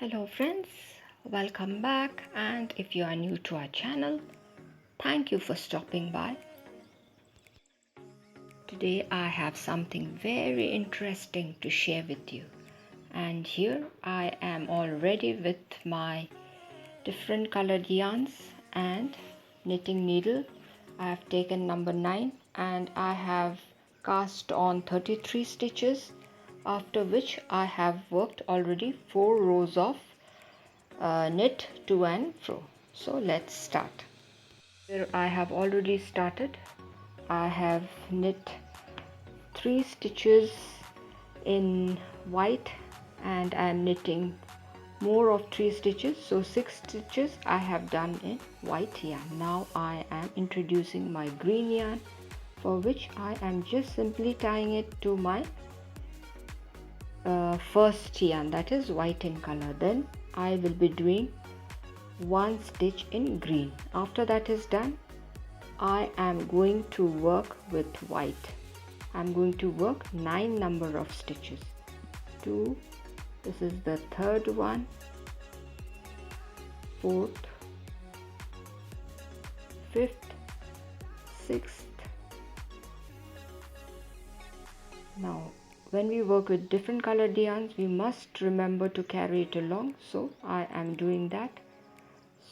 Hello friends, welcome back, and if you are new to our channel, thank you for stopping by. Today I have something very interesting to share with you, and here I am all ready with my different colored yarns and knitting needle. I have taken number 9 and I have cast on 33 stitches, after which I have worked already 4 rows of knit to and fro. So let's start. Here I have already started. I have knit 3 stitches in white and I am knitting more of 3 stitches, so 6 stitches I have done in white yarn. Now I am introducing my green yarn, for which I am just simply tying it to my first yarn, that is white in color. Then I will be doing 1 stitch in green. After that is done, I am going to work with white. I'm going to work 9 number of stitches. 2, this is the third one, 4th, 5th, 6th. Now when we work with different colored yarns, we must remember to carry it along, so I am doing that.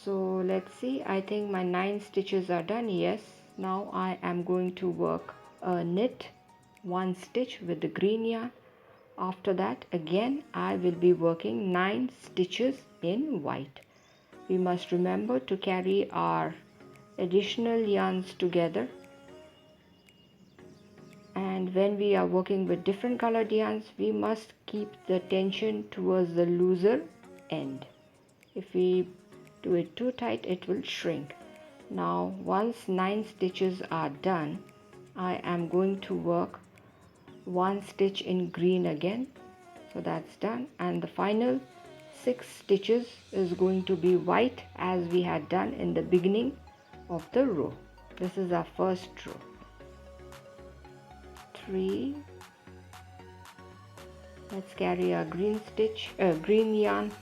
So let's see, I think my 9 stitches are done. Yes, now I am going to work a knit 1 stitch with the green yarn. After that again I will be working 9 stitches in white. We must remember to carry our additional yarns together, and when we are working with different colored yarns, we must keep the tension towards the looser end. If we do it too tight, it will shrink. Now once 9 stitches are done, I am going to work 1 stitch in green again, so that's done, and the final 6 stitches is going to be white as we had done in the beginning of the row. This is our first row. 3, let's carry our green yarn.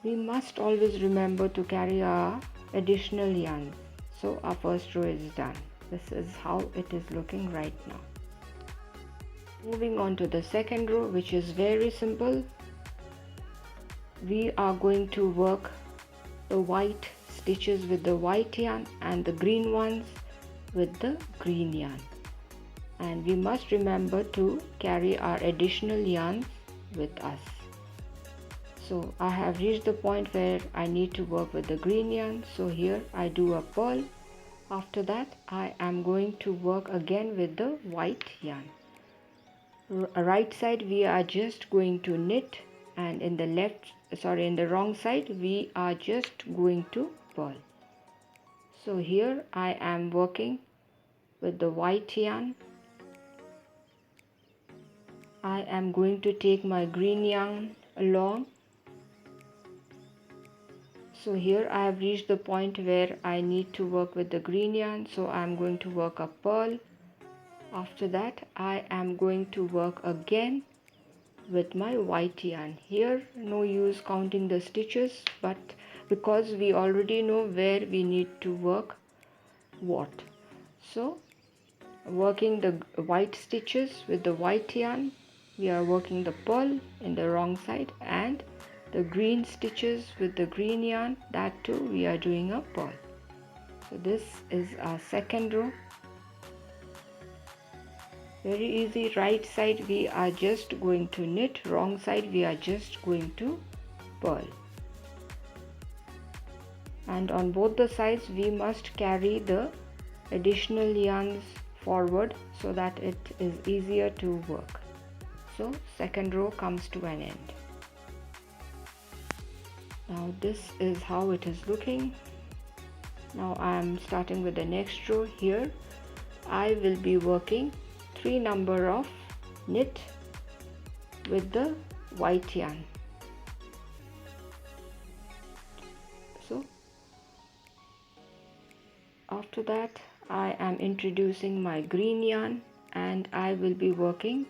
We must always remember to carry our additional yarns. So our first row is done. This is how it is looking right now. Moving on to the second row, which is very simple. We are going to work the white stitches with the white yarn and the green ones with the green yarn. And we must remember to carry our additional yarns with us. So I have reached the point where I need to work with the green yarn. So here I do a purl. After that I am going to work again with the white yarn. Right side we are just going to knit, and in the wrong side we are just going to purl. So here I am working with the white yarn. I am going to take my green yarn along. So here I have reached the point where I need to work with the green yarn, so I am going to work a purl. After that I am going to work again with my white yarn. Here no use counting the stitches, but because we already know where we need to work what. So working the white stitches with the white yarn, we are working the purl in the wrong side, and the green stitches with the green yarn, that too we are doing a purl. So this is our second row. Very easy. Right side we are just going to knit, wrong side we are just going to purl. And on both the sides we must carry the additional yarns forward so that it is easier to work. So second row comes to an end. Now this is how it is looking. Now I am starting with the next row. Here I will be working 3 number of knit with the white yarn. So after that I am introducing my green yarn, and I will be working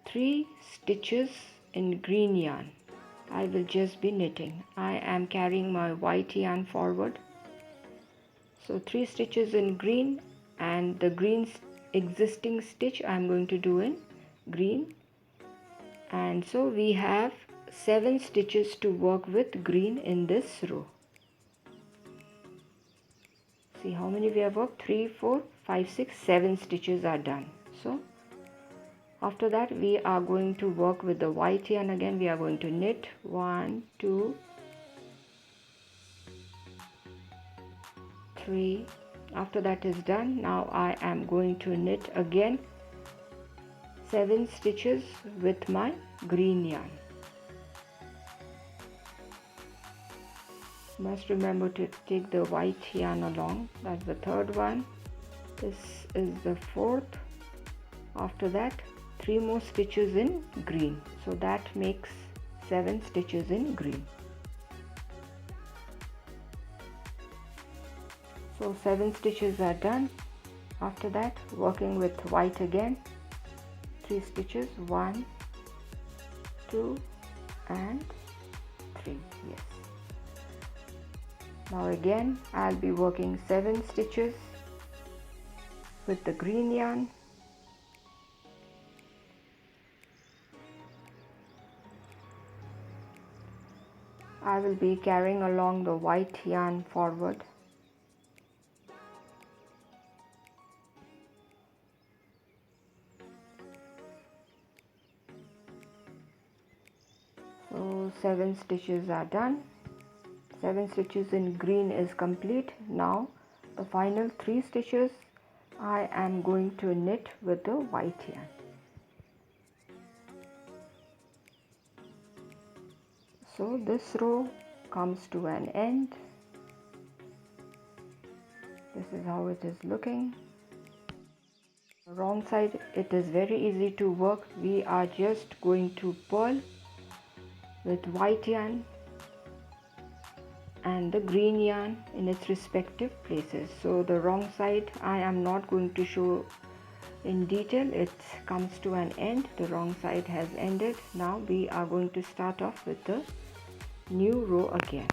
3 stitches in green yarn. I will just be knitting. I am carrying my white yarn forward. So 3 stitches in green, and the green existing stitch I am going to do in green. And so we have 7 stitches to work with green in this row. See how many we have worked? 3, 4, 5, 6, 7 stitches are done. So after that we are going to work with the white yarn again. We are going to knit 1, 2, 3. After that is done, now I am going to knit again 7 stitches with my green yarn. Must remember to take the white yarn along. That's the third one. This is the fourth. After that 3 more stitches in green, so that makes 7 stitches in green. So 7 stitches are done. After that, working with white again, 3 stitches, 1, 2 and 3. Yes. Now again I'll be working 7 stitches with the green yarn. I will be carrying along the white yarn forward. So 7 stitches are done. 7 stitches in green is complete. Now the final 3 stitches I am going to knit with the white yarn. So this row comes to an end. This is how it is looking. The wrong side, it is very easy to work. We are just going to purl with white yarn and the green yarn in its respective places. So the wrong side I am not going to show in detail. It comes to an end. The wrong side has ended. Now we are going to start off with the new row again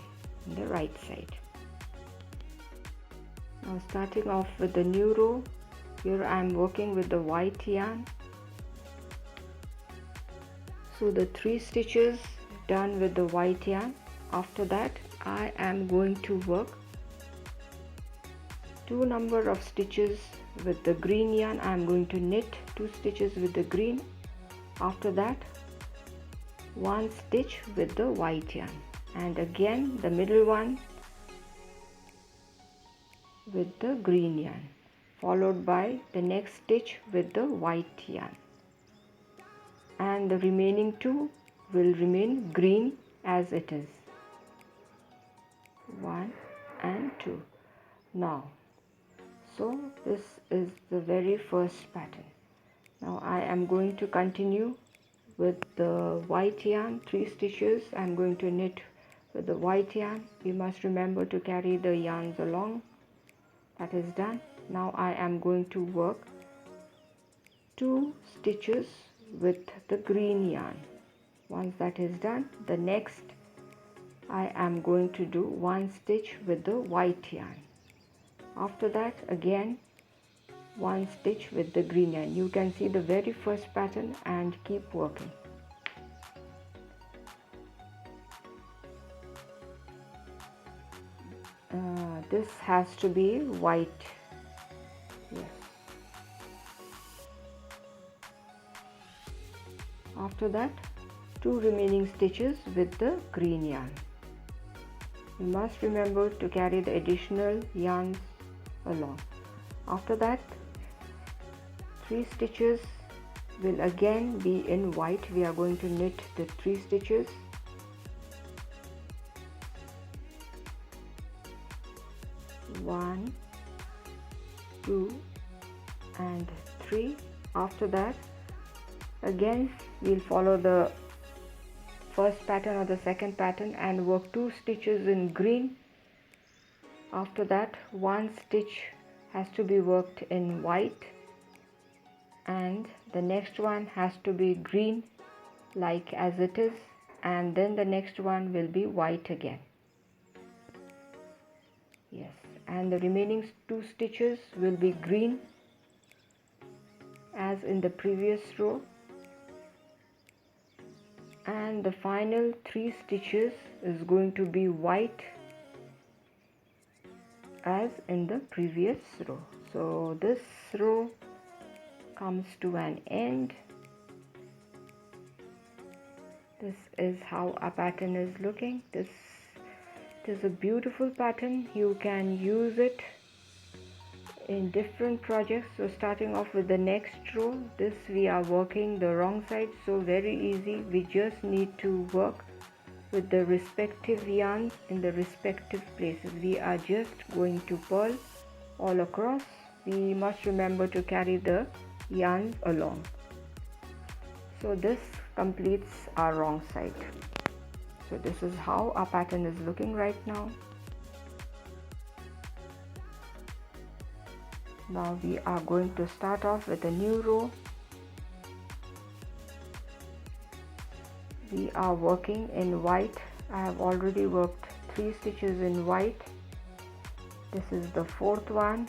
on the right side. Now starting off with the new row, here I am working with the white yarn. So the 3 stitches done with the white yarn. After that I am going to work 2 number of stitches with the green yarn. I am going to knit 2 stitches with the green. After that 1 stitch with the white yarn, and again the middle one with the green yarn, followed by the next stitch with the white yarn, and the remaining 2 will remain green as it is. 1 and 2. Now, so this is the very first pattern. Now I am going to continue with the white yarn. 3 stitches I am going to knit with the white yarn. We must remember to carry the yarns along. That is done. Now I am going to work 2 stitches with the green yarn. Once that is done, the next I am going to do 1 stitch with the white yarn. After that again 1 stitch with the green yarn. You can see the very first pattern and keep working. This has to be white. Yes. After that 2 remaining stitches with the green yarn. You must remember to carry the additional yarns along. After that 3 stitches will again be in white. We are going to knit the 3 stitches. One, 2 and 3. After that again we'll follow the first pattern or the second pattern and work 2 stitches in green. After that 1 stitch has to be worked in white, and the next one has to be green like as it is, and then the next one will be white again. Yes, and the remaining 2 stitches will be green as in the previous row, and the final 3 stitches is going to be white as in the previous row. So this row comes to an end. This is how our pattern is looking. This is a beautiful pattern. You can use it in different projects. So starting off with the next row, this we are working the wrong side, so very easy. We just need to work with the respective yarns in the respective places. We are just going to purl all across. We must remember to carry the yarns along. So this completes our wrong side. So this is how our pattern is looking right now. Now we are going to start off with a new row. We are working in white. I have already worked 3 stitches in white. This is the 4th one,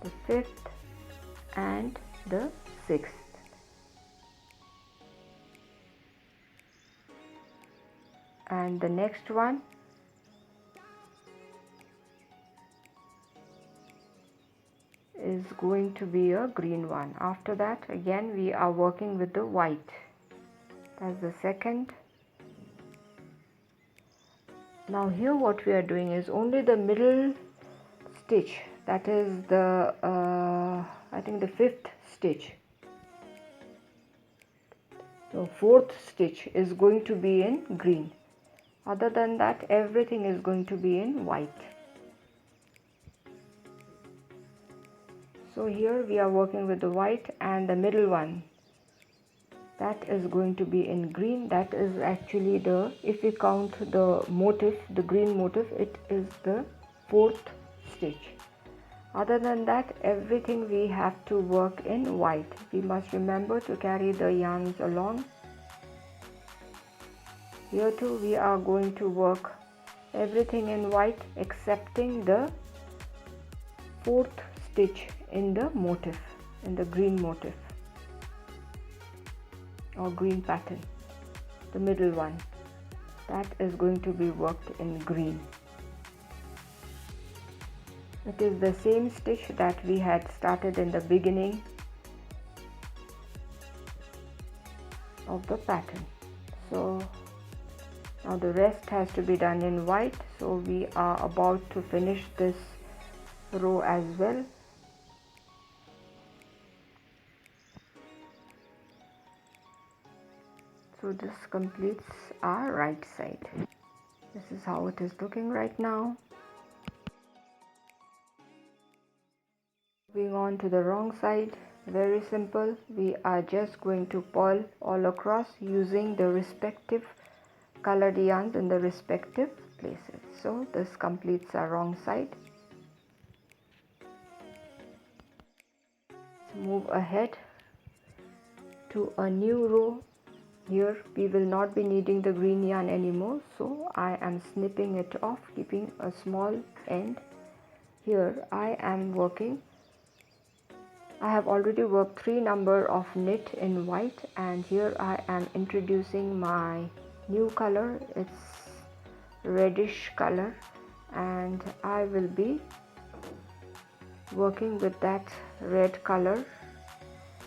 the 5th and the 6th. And the next one is going to be a green one. After that again we are working with the white. That's the 2nd. Now here what we are doing is only the middle stitch, that is the I think the 5th stitch. So 4th stitch is going to be in green. Other than that, everything is going to be in white. So here we are working with the white, and the middle one, that is going to be in green. That is actually the, if we count the motif, the green motif, it is the 4th stitch. Other than that, everything we have to work in white. We must remember to carry the yarns along. Here too we are going to work everything in white excepting the 4th stitch in the motif, in the green motif or green pattern, the middle one, that is going to be worked in green. It is the same stitch that we had started in the beginning of the pattern. So now the rest has to be done in white. So we are about to finish this row as well. So this completes our right side. This is how it is looking right now. Moving on to the wrong side, very simple. We are just going to purl all across using the respective colored yarns in the respective places. So this completes our wrong side. Let's move ahead to a new row. Here we will not be needing the green yarn anymore, so I am snipping it off, keeping a small end. Here I am working, I have already worked 3 number of knit in white, and here I am introducing my new color. It's reddish color, and I will be working with that red color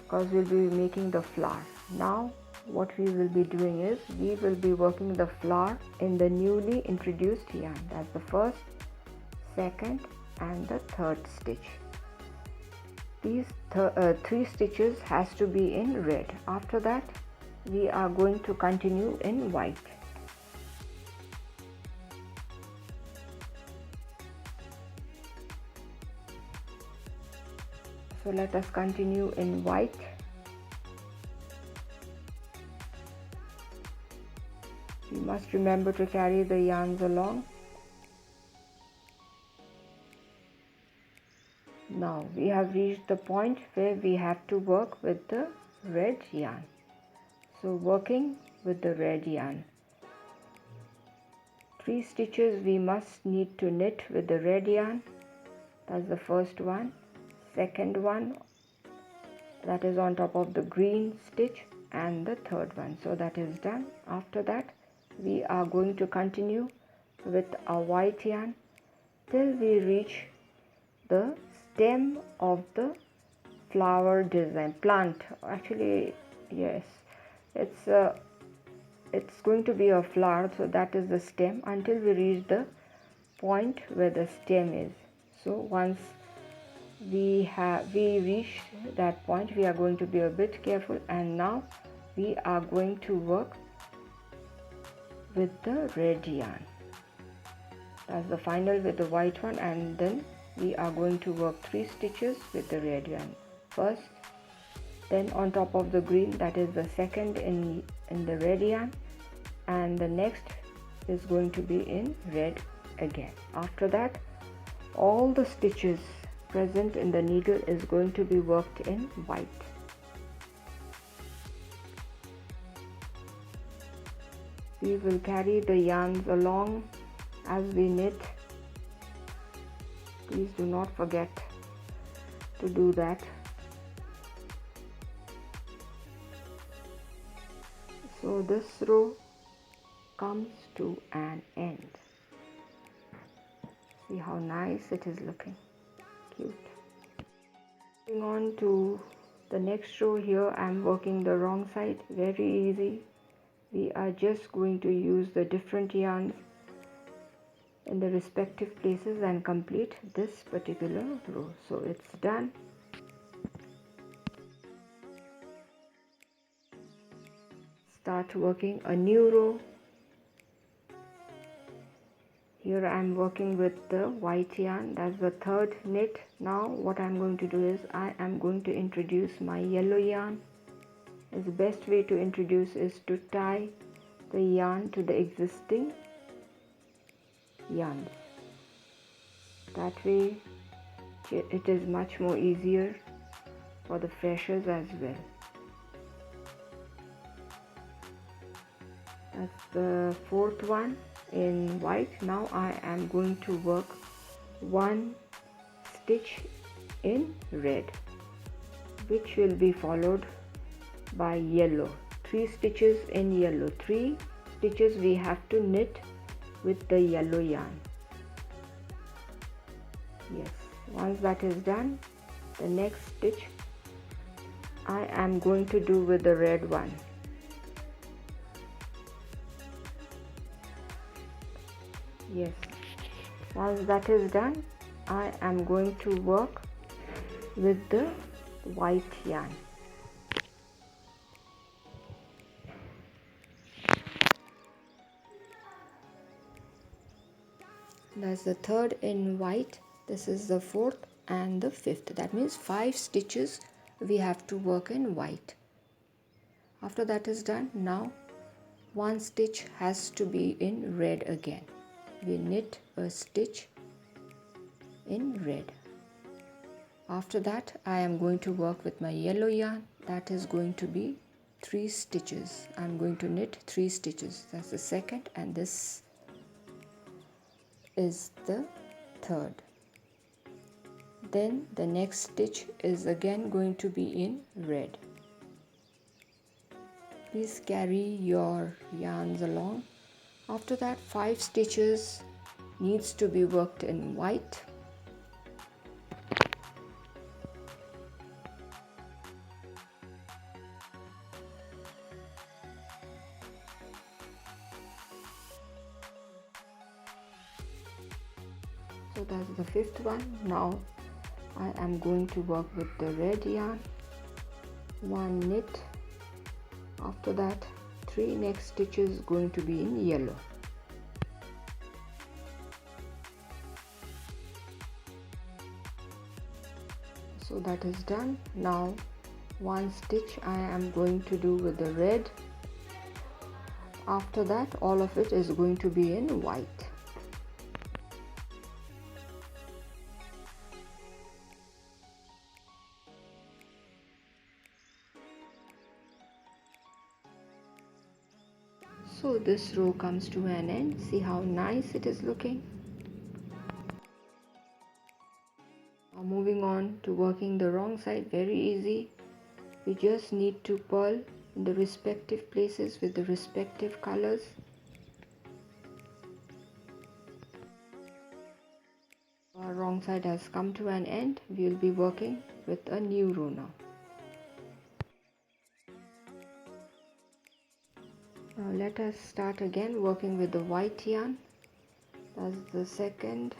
because we'll be making the flower. Now what we will be doing is we will be working the flower in the newly introduced yarn. That's the 1st, 2nd and the 3rd stitch. These 3 stitches has to be in red. After that we are going to continue in white. So let us continue in white. We must remember to carry the yarns along. Now we have reached the point where we have to work with the red yarn. So working with the red yarn, 3 stitches we must need to knit with the red yarn. That's the first one. Second one, that is on top of the green stitch, and the third one. So that is done. After that we are going to continue with a white yarn till we reach the stem of the flower design, plant. Actually, yes, it's going to be a flower, so that is the stem, until we reach the point where the stem is. So once we reach that point, we are going to be a bit careful, and now we are going to work with the red yarn. That's the final with the white one, and then we are going to work 3 stitches with the red yarn first, then on top of the green, that is the second in the red yarn, and the next is going to be in red again. After that, all the stitches present in the needle is going to be worked in white. We will carry the yarns along as we knit. Please do not forget to do that. So this row comes to an end. See how nice it is looking. Cute. Moving on to the next row. Here I am working the wrong side. Very easy. We are just going to use the different yarns in the respective places and complete this particular row. So it's done. Start working a new row. Here I am working with the white yarn. That's the third knit. Now what I am going to do is I am going to introduce my yellow yarn. And the best way to introduce is to tie the yarn to the existing yarn. That way it is much more easier for the freshers as well. That's the fourth one in white. Now I am going to work 1 stitch in red, which will be followed by yellow. 3 stitches in yellow. 3 stitches we have to knit with the yellow yarn. Yes, once that is done, the next stitch I am going to do with the red one. Yes, once that is done, I am going to work with the white yarn. That's the third in white. This is the fourth and the fifth. That means 5 stitches we have to work in white. After that is done, now 1 stitch has to be in red again. We knit a stitch in red. After that, I am going to work with my yellow yarn. That is going to be 3 stitches. I am going to knit 3 stitches. That's the second, and this is the third. Then the next stitch is again going to be in red. Please carry your yarns along. After that, 5 stitches needs to be worked in white. So that's the fifth one. Now I am going to work with the red yarn. 1 knit. After that, 3 next stitches going to be in yellow. So that is done. Now 1 stitch I am going to do with the red. After that, all of it is going to be in white. So this row comes to an end. See how nice it is looking. Now moving on to working the wrong side, very easy. We just need to purl in the respective places with the respective colors. Our wrong side has come to an end. We will be working with a new row now. Now let us start again working with the white yarn. That's the second,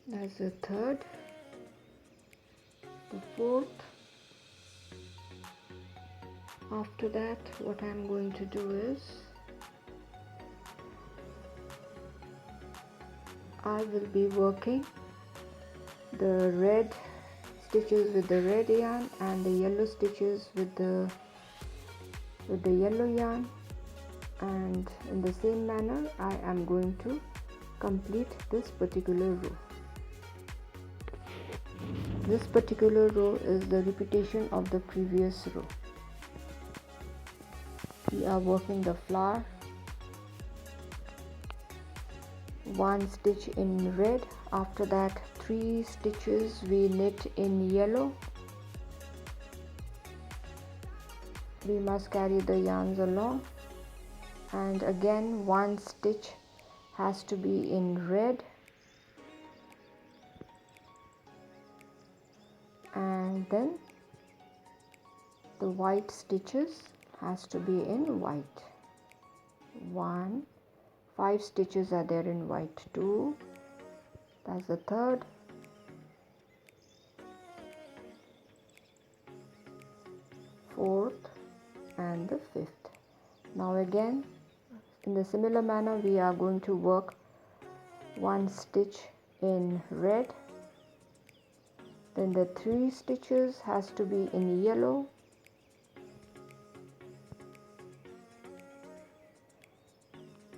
that's the third, the fourth. After that, what I'm going to do is I will be working the red stitches with the red yarn and the yellow stitches with the yellow yarn, and in the same manner I am going to complete this particular row. This particular row is the repetition of the previous row. We are working the flower, one stitch in red, after that 3 stitches we knit in yellow. We must carry the yarns along, and again 1 stitch has to be in red, and then the white stitches has to be in white. 5 stitches are there in white, 2, that's the third, fourth, and the fifth. Now again in the similar manner we are going to work 1 stitch in red, then the 3 stitches has to be in yellow,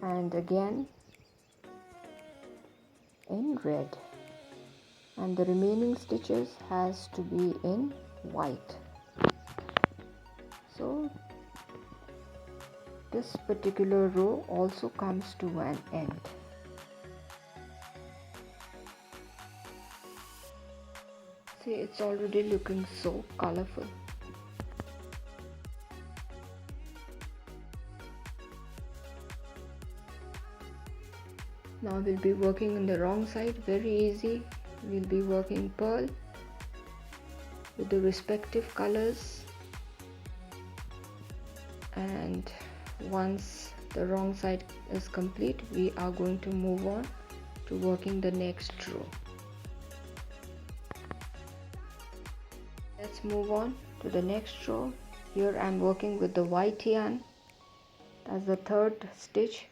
and again in red, and the remaining stitches has to be in white. So this particular row also comes to an end. See, it's already looking so colorful. Now we'll be working on the wrong side, very easy. We'll be working purl with the respective colors, and once the wrong side is complete we are going to move on to working the next row. Let's move on to the next row. Here I'm working with the white yarn. That's the 3rd stitch,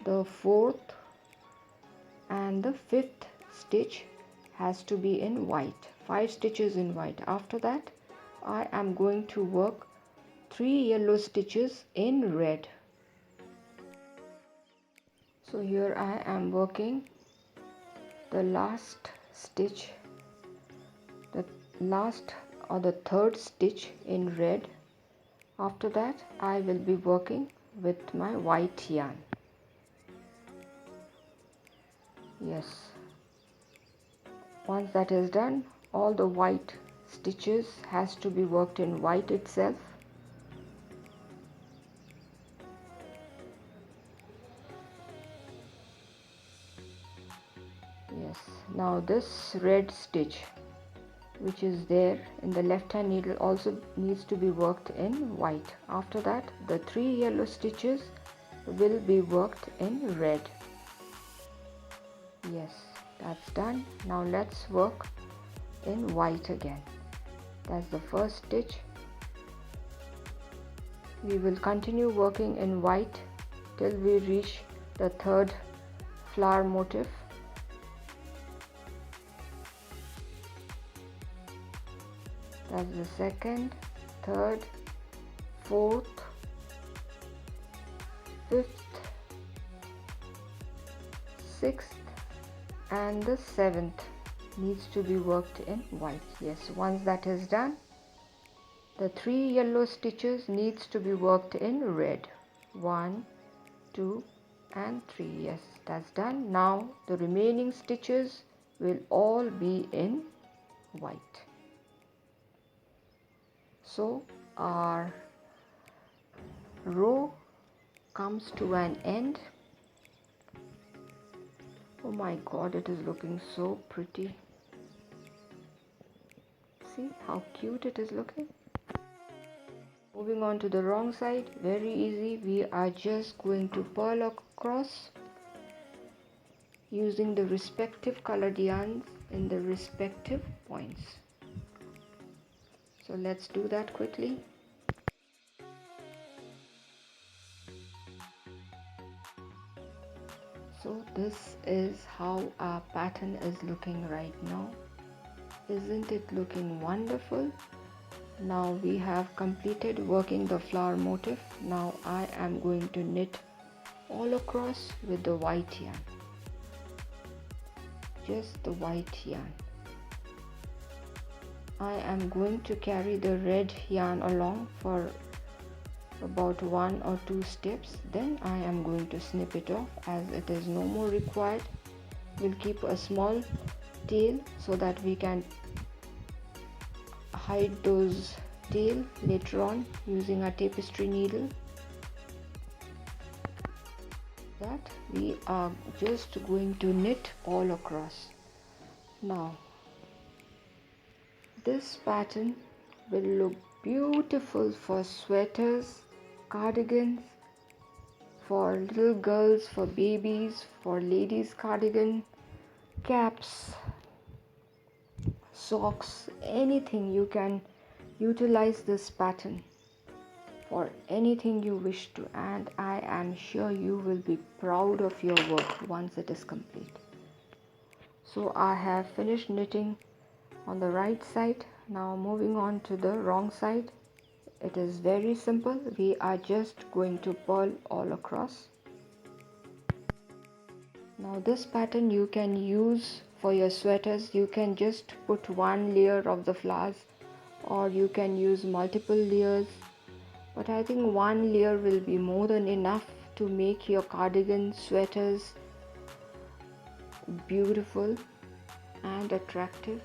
the 4th, and the 5th stitch has to be in white. 5 stitches in white. After that I am going to work 3 yellow stitches in red. So here I am working the last stitch, the last or the 3rd stitch in red. After that I will be working with my white yarn. Yes, once that is done, all the white stitches has to be worked in white itself. Yes, now this red stitch which is there in the left hand needle also needs to be worked in white. After that the 3 yellow stitches will be worked in red. Yes, that's done. Now let's work in white again. That's the 1st stitch. We will continue working in white till we reach the 3rd flower motif. That's the 2nd, 3rd, 4th, 5th, 6th, and the 7th needs to be worked in white. Yes, once that is done, The 3 yellow stitches needs to be worked in red. 1, 2 and 3. Yes, that's done. Now the remaining stitches will all be in white. So our row comes to an end. Oh my god, it is looking so pretty. See how cute it is looking. Moving on to the wrong side, very easy. We are just going to purl across using the respective colored yarns in the respective points. So let's do that quickly. So this is how our pattern is looking right now. Isn't it looking wonderful? Now we have completed working the flower motif. Now I am going to knit all across with the white yarn. Just the white yarn. I am going to carry the red yarn along for about 1 or 2 steps. Then I am going to snip it off as it is no more required. We'll keep a small tail so that we can hide those tail later on using a tapestry needle. That we are just going to knit all across. Now this pattern will look beautiful for sweaters, cardigans, for little girls, for babies, for ladies cardigan, caps, socks, anything. You can utilize this pattern for anything you wish to, and I am sure you will be proud of your work once it is complete. So I have finished knitting on the right side. Now moving on to the wrong side. It is very simple. We are just going to purl all across. Now this pattern you can use for your sweaters. You can just put 1 layer of the flowers, or you can use multiple layers, but I think 1 layer will be more than enough to make your cardigan, sweaters beautiful and attractive.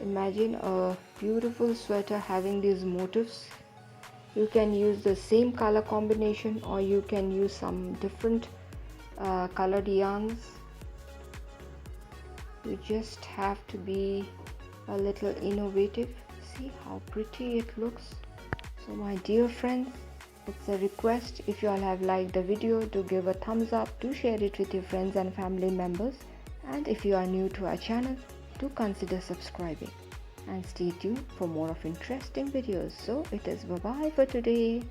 Imagine a beautiful sweater having these motifs. You can use the same color combination, or you can use some different colored yarns. You just have to be a little innovative. See how pretty it looks. So my dear friends, it's a request, if you all have liked the video, to give a thumbs up, to share it with your friends and family members, and if you are new to our channel, to consider subscribing, and stay tuned for more of interesting videos. So it is bye bye for today.